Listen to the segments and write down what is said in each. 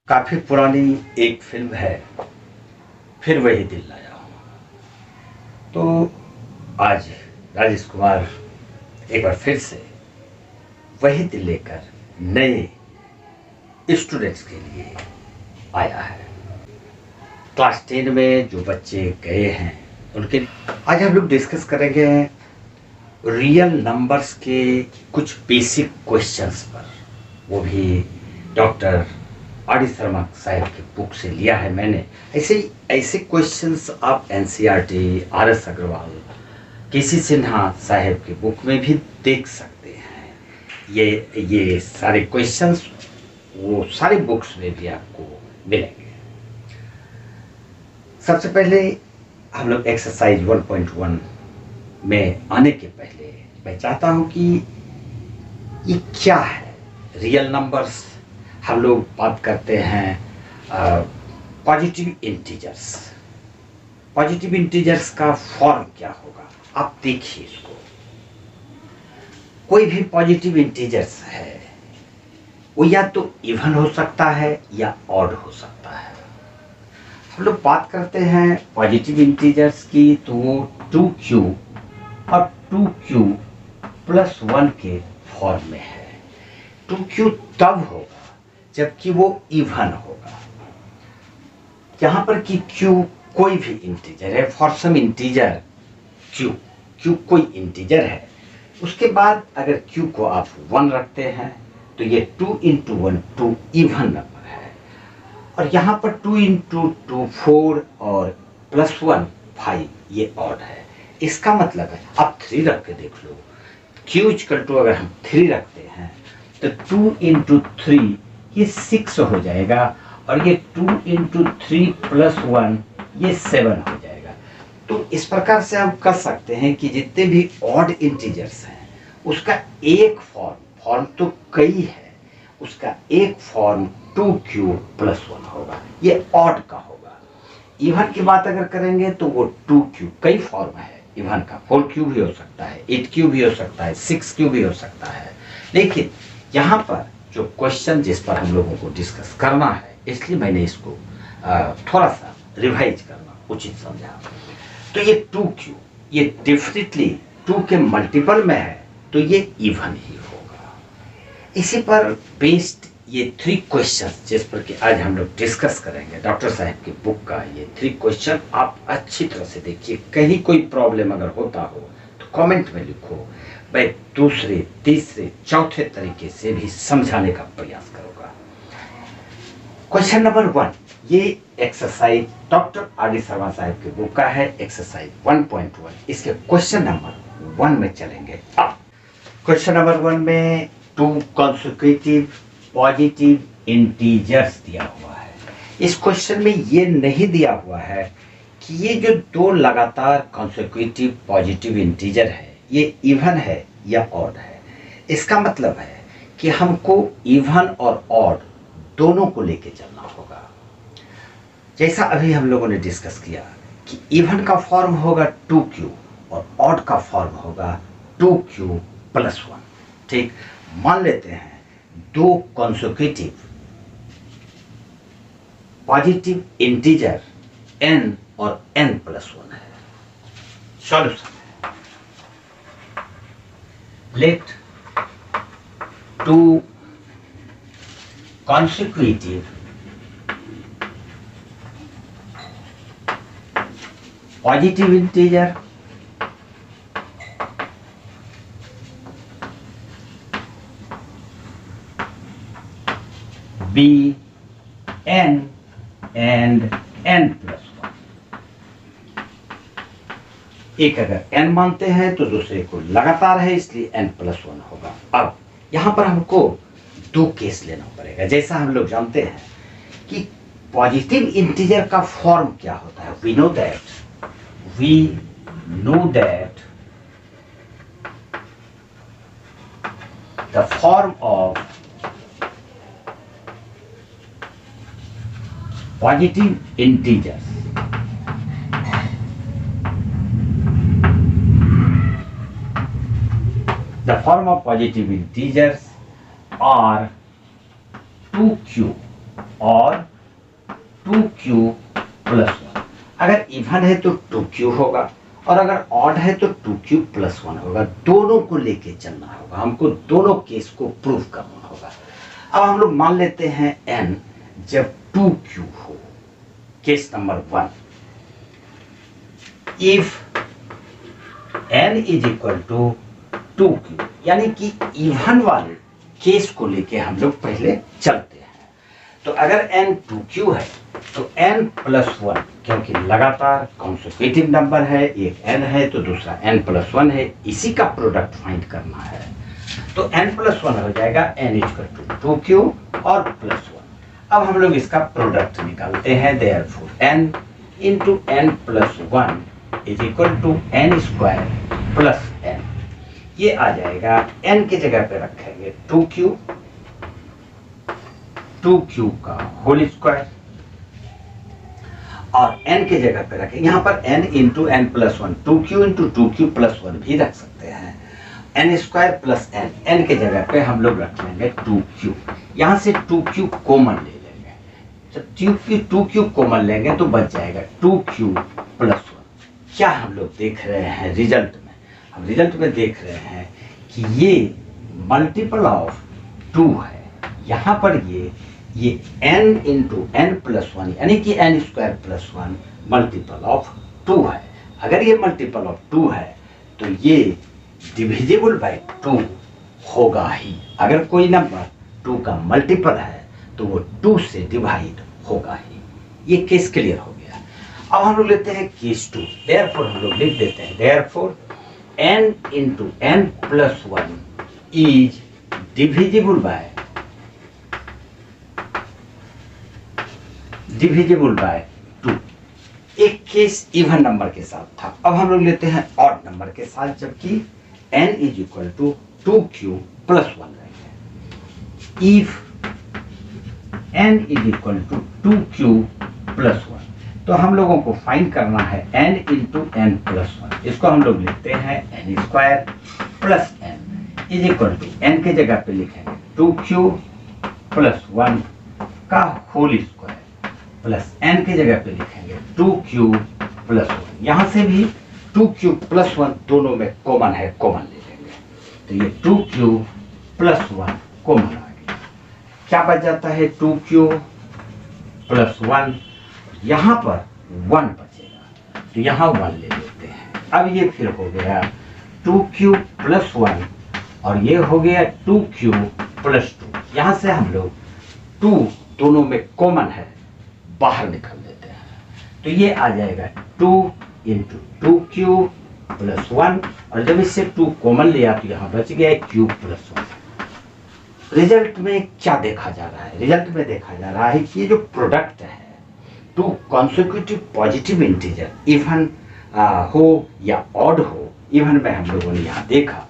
काफी पुरानी एक फिल्म है, फिर वही दिल लाया हूँ। तो आज राजेश कुमार एक बार फिर से वही दिल लेकर नए स्टूडेंट्स के लिए आया है। क्लास 10 में जो बच्चे गए हैं उनके आज हम लोग डिस्कस करेंगे रियल नंबर्स के कुछ बेसिक क्वेश्चंस पर, वो भी डॉक्टर आर डी शर्मा साहब की बुक से लिया है मैंने। ऐसे क्वेश्चंस आप एनसीईआरटी, आर एस अग्रवाल, केसी सिन्हा साहब की बुक में भी देख सकते हैं। ये सारे क्वेश्चंस वो सारी बुक्स में भी आपको मिलेंगे। सबसे पहले हम लोग एक्सरसाइज 1.1 में आने के पहले मैं चाहता हूं कि ये क्या है रियल नंबर्स। हम लोग बात करते हैं पॉजिटिव इंटीजर्स। पॉजिटिव इंटीजर्स का फॉर्म क्या होगा, आप देखिए इसको। कोई भी पॉजिटिव इंटीजर्स है वो या तो इवन हो सकता है या ऑड हो सकता है। हम लोग बात करते हैं पॉजिटिव इंटीजर्स की, तो वो 2q और 2q प्लस 1 के फॉर्म में है। 2q तब होगा जबकि वो इवन होगा। यहां पर कि q कोई भी इंटीजर है, फॉर सम इंटीजर q कोई इंटीजर है, उसके बाद अगर q को आप 1 रखते हैं तो ये 2 इंटू 1 2 इवन नंबर है। और यहाँ पर 2 इंटू 2 4 और प्लस 1 5 ये ऑड है। इसका मतलब है आप 3 रख के देख लो। q इक्वल टू अगर हम 3 रखते हैं तो 2 इंटू 3 ये 6 हो जाएगा, और ये 2 इंटू 3 प्लस 1 ये 7 हो जाएगा। तो इस प्रकार से हम कर सकते हैं कि जितने भी ऑड इंटीजर्स हैं उसका एक फॉर्म तो कई है, उसका एक फॉर्म 2q प्लस 1 होगा, ये ऑड का होगा। इवन की बात अगर करेंगे तो वो 2q कई फॉर्म है इवन का, 4q भी हो सकता है, 8q भी हो सकता है, 6q भी हो सकता है। लेकिन यहाँ पर जो क्वेश्चन जिस पर हम लोगों को डिस्कस करना है, इसलिए मैंने इसको थोड़ा सा रिवाइज करना उचित समझा। तो ये 2q ये डेफिनेटली 2 के मल्टीपल में है तो ये इवन ही होगा। इसी पर बेस्ड ये 3 क्वेश्चन जिस पर कि आज हम लोग डिस्कस करेंगे डॉक्टर साहब की बुक का, ये 3 क्वेश्चन आप अच्छी तरह से देखिए। कहीं कोई प्रॉब्लम अगर होता हो तो कमेंट में लिखो, मैं दूसरे, तीसरे, चौथे तरीके से भी समझाने का प्रयास करूंगा। क्वेश्चन नंबर 1, ये exercise doctor R D Sharma साहब की बुक का है, एक्सरसाइज 1.1। इसके क्वेश्चन नंबर 1 में चलेंगे। अब क्वेश्चन नंबर 1 में 2 कॉन्सेक्यूटिव पॉजिटिव इंटीजर्स दिया हुआ है। इस क्वेश्चन में ये नहीं दिया हुआ है कि ये जो 2 लगातार कॉन्सेक्यूटिव पॉजिटिव इंटीजर है ये इवन है या ऑड है। इसका मतलब है कि हमको इवन और ऑड दोनों को लेके चलना होगा। जैसा अभी हम लोगों ने डिस्कस किया कि इवन का फॉर्म होगा 2q और ऑड का फॉर्म होगा 2q प्लस 1। ठीक, मान लेते हैं 2 कॉन्सेक्यूटिव पॉजिटिव इंटीजर n और n प्लस 1 है। Solution let 2 consecutive positive integer be n and n plus 1। एक अगर n मानते हैं तो दूसरे को लगातार है, इसलिए n प्लस 1 होगा। अब यहां पर हमको 2 केस लेना पड़ेगा। जैसा हम लोग जानते हैं कि पॉजिटिव इंटीजर का फॉर्म क्या होता है, we know that the form of positive integers the form of positive integers are 2q और 2q प्लस 1। अगर इवन है तो 2q होगा और अगर ऑड है तो 2q प्लस 1 होगा। दोनों को लेके चलना होगा, हमको दोनों केस को प्रूव करना होगा। अब हम लोग मान लेते हैं n जब 2q हो, case number 1, if n is equal to 2q, यानी कि इवन वाले केस को लेके हम लोग पहले चलते हैं। तो अगर n 2q है तो n प्लस 1, क्योंकि लगातार कॉन्सेक्यूटिव नंबर है, एक n है तो दूसरा n प्लस 1 है, इसी का प्रोडक्ट फाइंड करना है। तो n प्लस 1 हो जाएगा n इक्वल टू 2q और प्लस 1। अब हम लोग इसका प्रोडक्ट निकालते हैं। Therefore n into n plus 1 is equal to n square plus n। ये आ जाएगा, n की जगह पे रखेंगे 2q का होल स्क्वायर और n की जगह पे रखेंगे, यहाँ पर n into n plus 1, 2q into 2q plus 1 भी रख सकते हैं। n स्क्वायर प्लस n की जगह पे हम लोग रख लेंगे 2q। यहाँ से 2q कॉमन ले लेंगे, जब 2q कॉमन लेंगे तो बच जाएगा 2q प्लस 1। क्या हम लोग देख रहे हैं रिजल्ट में? हम रिजल्ट में देख रहे हैं कि ये मल्टीपल ऑफ 2 है। यहाँ पर ये n इंटू n प्लस 1, यानी कि n square plus 1 multiple of 2 है। अगर ये मल्टीपल ऑफ 2 है तो ये डिविजिबल बाय 2 होगा ही। अगर कोई नंबर 2 का मल्टीपल है तो वो 2 से डिवाइड होगा ही। ये केस क्लियर हो गया। अब हम लोग लेते हैं केस 2। देयरफॉर हम लोग लिख देते हैं, therefore n into n plus 1 is divisible by 2। एक केस इवन नंबर के साथ था। अब हम लोग लेते हैं ऑड नंबर के साथ, जबकि n is equal to 2q plus 1 रहेंगे। If n is equal to 2q plus 1, तो हम लोगों को फाइंड करना है n इंटू n प्लस 1। इसको हम लोग लिखते हैं n square plus n is equal to, n के जगह पे लिखेंगे 2q प्लस 1 का होल स्क्वायर प्लस n की जगह पे लिखेंगे 2q प्लस 1। यहाँ से भी 2q प्लस 1 दोनों में कॉमन है, कॉमन ले लेंगे। तो ये 2q प्लस 1 कॉमन आ गया। क्या बच जाता है? 2q प्लस 1, यहाँ पर 1 बचेगा तो यहाँ 1 ले लेते हैं। अब ये फिर हो गया 2q प्लस 1 और ये हो गया 2q प्लस 2। यहाँ से हम लोग 2 दोनों में कॉमन है, बाहर निकाल देते हैं। तो ये आ जाएगा 2 इंटू 2q प्लस 1 और जब इससे 2 कॉमन लिया तो यहाँ बच गया q प्लस 1। रिजल्ट में क्या देखा जा रहा है? रिजल्ट में देखा जा रहा है कि ये जो प्रोडक्ट है 2 कॉन्सेक्यूटिव पॉजिटिव इंटीजर, इवन हो या ऑड हो, इवन में हम लोगों ने यहाँ देखा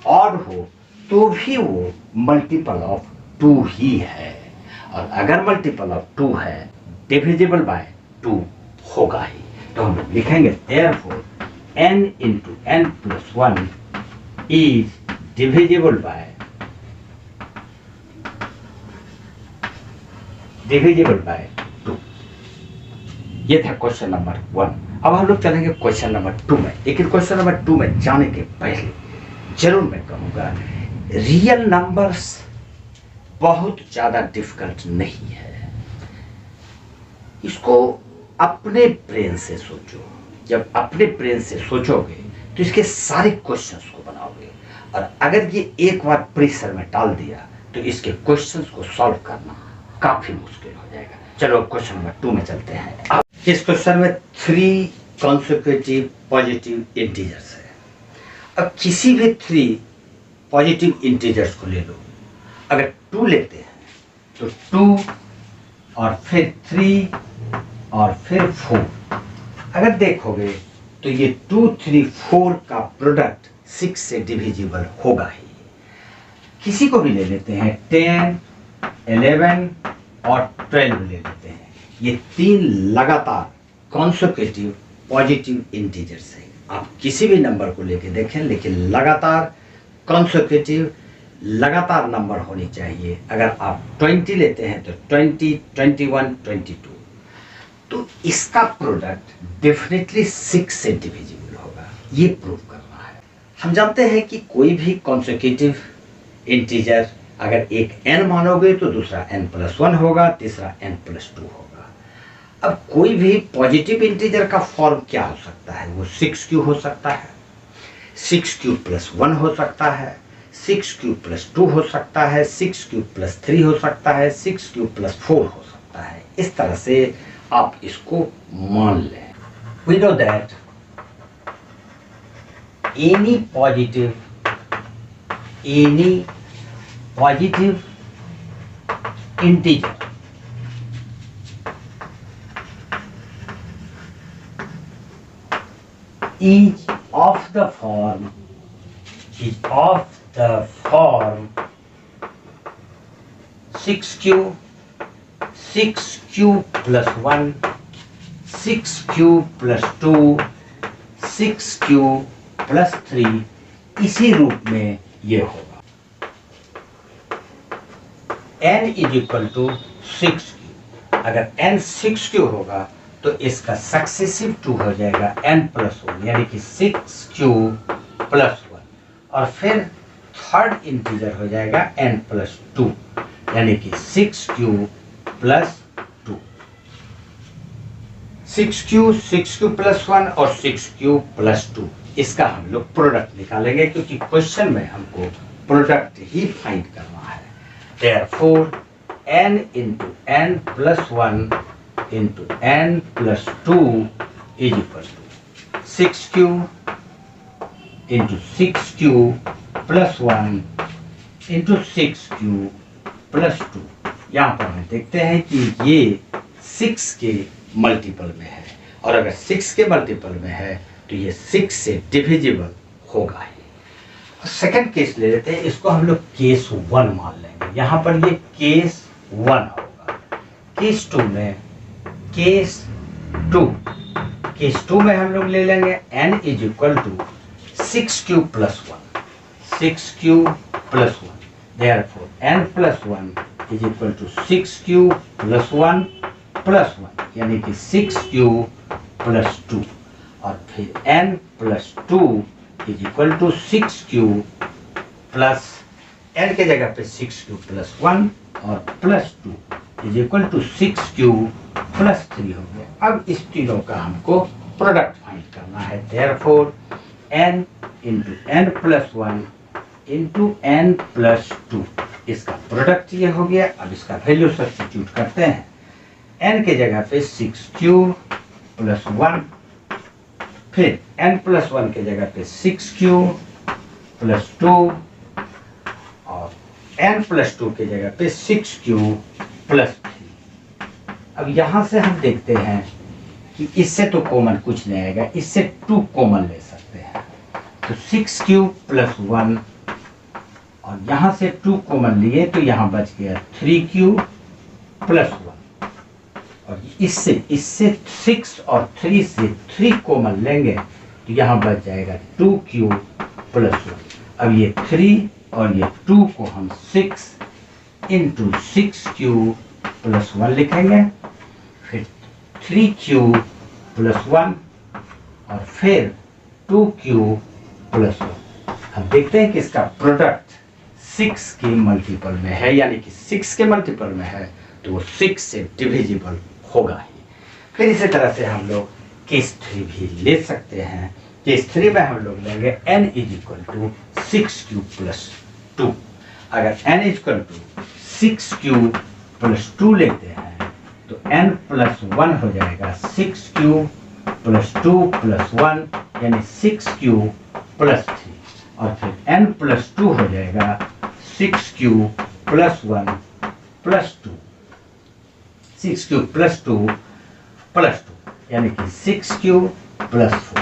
ऑड हो तो भी वो मल्टीपल ऑफ 2 ही है, और अगर मल्टीपल ऑफ 2 है डिविजिबल बाय 2 होगा ही। तो हम लोग लिखेंगे therefore n into n plus 1 is divisible by 2। ये था क्वेश्चन नंबर 1। अब हम लोग चलेंगे क्वेश्चन नंबर 2 में। लेकिन क्वेश्चन नंबर 2 में जाने के पहले जरूर मैं कहूँगा, रियल नंबर्स बहुत ज़्यादा डिफिकल्ट नहीं है। इसको अपने ब्रेन से सोचो। जब अपने ब्रेन से सोचोगे तो इसके सारे क्वेश्चंस को बनाओगे, और अगर ये एक बार प्रेशर में डाल दिया तो इसके क्वेश्चंस को सॉल्व करना काफी मुश्किल हो जाएगा। चलो क्वेश्चन नंबर 2 में चलते हैं। अब इस क्वेश्चन में 3 कॉन्सेक्यूटिव पॉजिटिव इंटीजर्स है। अब किसी भी 3 पॉजिटिव इंटीजर्स को ले लो। अगर 2 लेते हैं तो 2 और फिर 3 और फिर 4। अगर देखोगे तो ये 2, 3, 4 का प्रोडक्ट 6 से डिविजिबल होगा ही। किसी को भी ले लेते हैं 10, 11 और 12 ले लेते हैं। ये 3 लगातार कॉन्सेक्यूटिव पॉजिटिव इंटीजर्स हैं। आप किसी भी नंबर को लेके देखें, लेकिन लगातार कॉन्सेक्यूटिव लगातार नंबर होनी चाहिए। अगर आप 20 लेते हैं तो 20, 21, 22, तो इसका प्रोडक्ट डेफिनेटली 6 से डिविजिबल होगा, ये प्रूव करना है। हम जानते हैं कि कोई भी कॉन्सेक्यूटिव इंटीजर अगर एक n मानोगे तो दूसरा n+1 होगा, तीसरा n+2 होगा। अब कोई भी पॉजिटिव इंटीजर का फॉर्म क्या हो सकता है? वो 6q हो सकता है, 6q+1 हो सकता है, 6q+2 हो सकता है, 6q+3 हो सकता है, 6q+4 हो सकता है। इस तरह से आप इसको मान लें। We know that any positive integer is of the form 6q, 6q+1, 6q+2, 6q+3, इसी रूप में ये होगा। n = 6q। अगर n 6q होगा तो इसका सक्सेसिव 2 हो जाएगा n+1, यानी कि 6q+1, और फिर थर्ड इंटीजर हो जाएगा n+2, यानी कि 6q+2। 6q, 6q+1 और 6q+2, इसका हम लोग प्रोडक्ट निकालेंगे, क्योंकि क्वेश्चन में हमको प्रोडक्ट ही फाइंड करना है। Therefore n into n+1 into n+2 is equal to 6q into 6q+1 into 6q+2। यहाँ पर हम देखते हैं कि ये 6 के मल्टीपल में है, और अगर 6 के मल्टीपल में है तो ये 6 से डिविजिबल होगा ही। सेकंड केस ले लेते हैं, इसको हम लोग केस 1 मान लेंगे। यहाँ पर ये केस 1 होगा। केस 2 में केस 2 में हम लोग ले लेंगे n = 6q+1, 6q+1। Therefore n+1 is equal to 6q+1 +1, यानी कि 6q+2, और फिर n+2 is equal to 6q plus n के जगह पे 6q+1 और +2 is equal to 6q+3 हो गया। अब इस तीनों का हमको प्रोडक्ट फाइंड करना है। Therefore n into n+1 into n+2, इसका प्रोडक्ट ये हो गया। अब इसका वैल्यू सब्स्टिट्यूट करते हैं। n के जगह पे 6q+1, फिर n+1 के जगह पे 6q+2 और n+2 के जगह पे 6q+3। अब यहाँ से हम देखते हैं कि इससे तो कॉमन कुछ नहीं आएगा, इससे 2 कॉमन ले सकते हैं। तो 6q+1 और यहाँ से 2 कॉमन लिए तो यहाँ बच गया 3q+1, और इससे 6 और 3 से 3 कॉमन लेंगे तो यहाँ बच जाएगा 2q+1। अब ये 3 और ये 2 को हम 6 into 6q+1 लिखेंगे, फिर 3q+1 और फिर 2q+1। हम देखते हैं कि इसका प्रोडक्ट 6 के मल्टीपल में है, यानी कि 6 के मल्टीपल में है तो वो 6 से डिविजिबल होगा ही। फिर इसी तरह से हम लोग केस 3 भी ले सकते हैं। केस 3 में हम लोग लेंगे n = 6q+2। अगर n = 6q+2 लेते हैं तो n+1 हो जाएगा 6q+2+1, यानी 6q+3, और फिर n+2 हो जाएगा 6q+1+2, 6q+2+2, यानी कि 6q+4।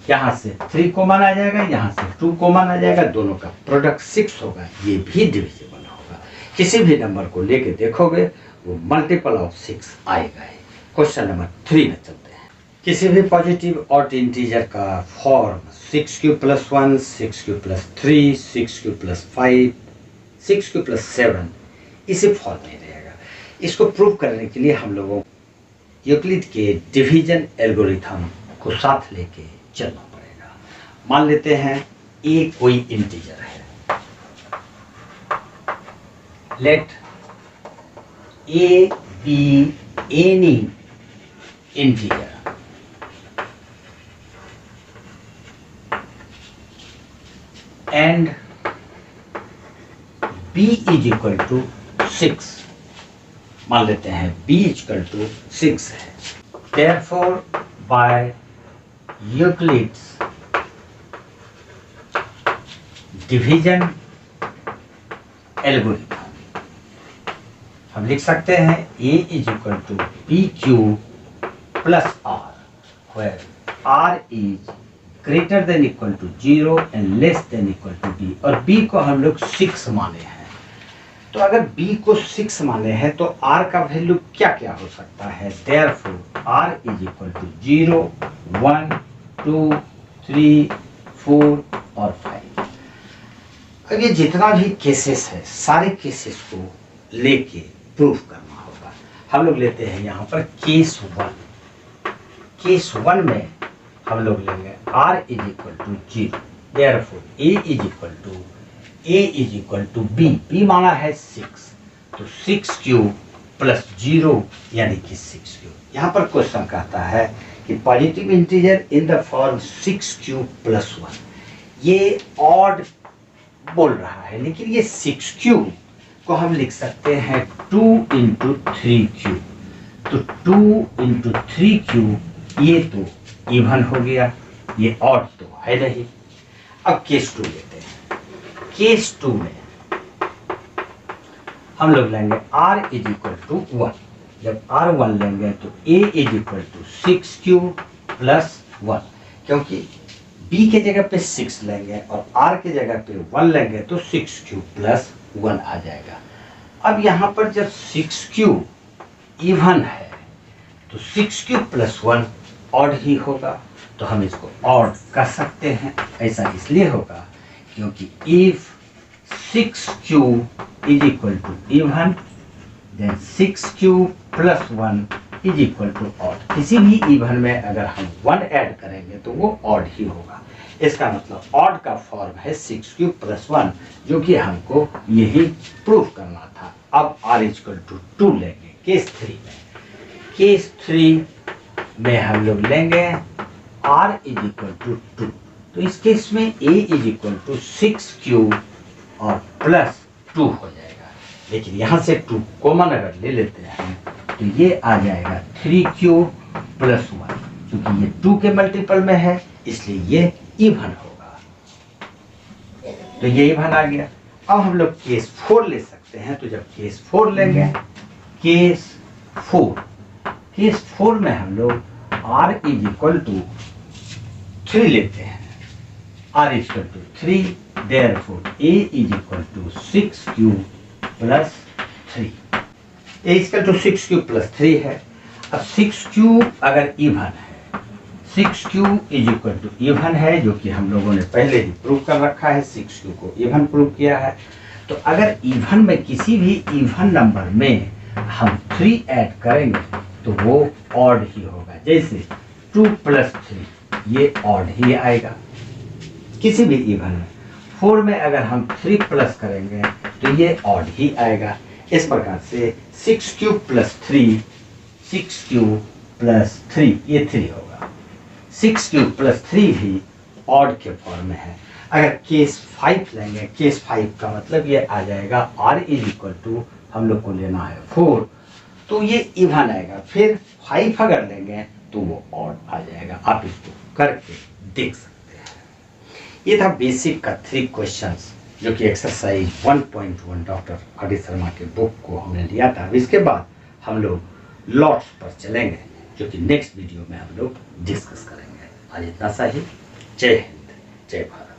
यहाँ से 3 कॉमन आ जाएगा, यहाँ से 2 कॉमन आ जाएगा, दोनों का प्रोडक्ट 6 होगा, ये भी डिविजिबल होगा। किसी भी नंबर को लेके देखोगे वो मल्टीपल ऑफ 6 आएगा ही। क्वेश्चन नंबर 3 में चलते हैं। किसी भी पॉजिटिव ऑड इंटीजर का form 6q+1, 6q+3, 6q+5 6 Q plus 7 इसी फॉर्म में रहेगा। इसको प्रूव करने के लिए हम लोगों को यूक्लिड के डिवीजन एल्गोरिथम को साथ लेके चलना पड़ेगा। मान लेते हैं ए कोई इंटीजर है, let a b any integer and b is equal to 6। मान लेते हैं b is equal to 6 है। Therefore by Euclid's division algorithm हम लिख सकते हैं a is equal to pq plus r, where r is greater than equal to 0 and less than equal to b, और b को हम लोग 6 माने हैं। तो अगर b को 6 माने हैं तो r का वैल्यू क्या क्या हो सकता है? Therefore r is equal to 0, 1, 2, 3, 4 और 5। अब ये जितना भी केसेस है सारे केसेस को लेके प्रूफ करना होगा। हम लोग लेते हैं यहाँ पर केस 1। केस 1 में हम लोग लेंगे r is equal to 0, therefore a is equal to b माना है 6, तो 6q प्लस 0 यानी कि 6q। यहाँ पर क्वेश्चन कहता है कि positive integer in the form 6q plus 1, ये ऑड बोल रहा है, लेकिन ये 6q को हम लिख सकते हैं 2 इंटू 3q, तो 2 इंटू 3q ये तो इवन हो गया, ये ऑड तो है नहीं। अब केस 2 लेते हैं। केस 2 में हम लोग लेंगे r इज इक्वल टू 1। जब r 1 लेंगे तो a is equal to 6q plus 1, क्योंकि b के जगह पे 6 लेंगे और r के जगह पे 1 लेंगे तो 6q प्लस 1 आ जाएगा। अब यहाँ पर जब 6q इवन है तो 6q प्लस 1 ऑड ही होगा, तो हम इसको ऑड कर सकते हैं। ऐसा इसलिए होगा क्योंकि if 6q is equal to even then 6q plus 1 is equal to odd. किसी भी इवन में अगर हम 1 ऐड करेंगे तो वो ऑड ही होगा। इसका मतलब ऑड का फॉर्म है 6q प्लस 1, जो कि हमको यही प्रूफ करना था। अब r इज इक्वल टू 2 लेंगे केस 3 में। केस 3 में हम लोग लेंगे r इज इक्वल टू 2, तो इस केस में a is equal to 6q और प्लस 2 हो जाएगा। लेकिन यहाँ से 2 कॉमन अगर ले लेते हैं तो ये आ जाएगा 3q प्लस 1, क्योंकि ये 2 के मल्टीपल में है इसलिए ये इवन होगा, तो ये इवन आ गया। अब हम लोग केस 4 ले सकते हैं, तो जब केस 4 लेंगे, केस 4 में हम लोग r इज इक्वल टू 3 लेते हैं। r is equal to 3, therefore a is equal to 6q plus 3। a is equal to 6q plus 3 है। अब 6q अगर इवन है, 6q is equal to even है, जो कि हम लोगों ने पहले ही प्रूव कर रखा है, 6q को इवन प्रूव किया है। तो अगर इवन में किसी भी इवन नंबर में हम 3 ऐड करेंगे तो वो ऑड ही होगा। जैसे 2 प्लस 3 ये ऑड ही आएगा किसी भी इवन में। 4 में अगर हम 3 प्लस करेंगे तो ये ऑड ही आएगा। इस प्रकार से 6q प्लस 3 ये 3 होगा। 6q प्लस 3 भी ऑड के फॉर्म में है। अगर केस 5 लेंगे, केस 5 का मतलब ये आ जाएगा r इज इक्वल टू, हम लोग को लेना है 4, तो ये इवन आएगा। फिर 5 अगर लेंगे तो वो ऑड आ जाएगा। आप इसको करके देख सकते हैं। ये था बेसिक का 3 क्वेश्चंस, जो कि एक्सरसाइज 1.1 डॉक्टर आर.डी. शर्मा के बुक को हमने लिया था। इसके बाद हम लोग लॉट्स पर चलेंगे, जो कि नेक्स्ट वीडियो में हम लोग डिस्कस करेंगे। आज इतना सा ही। जय हिंद, जय भारत।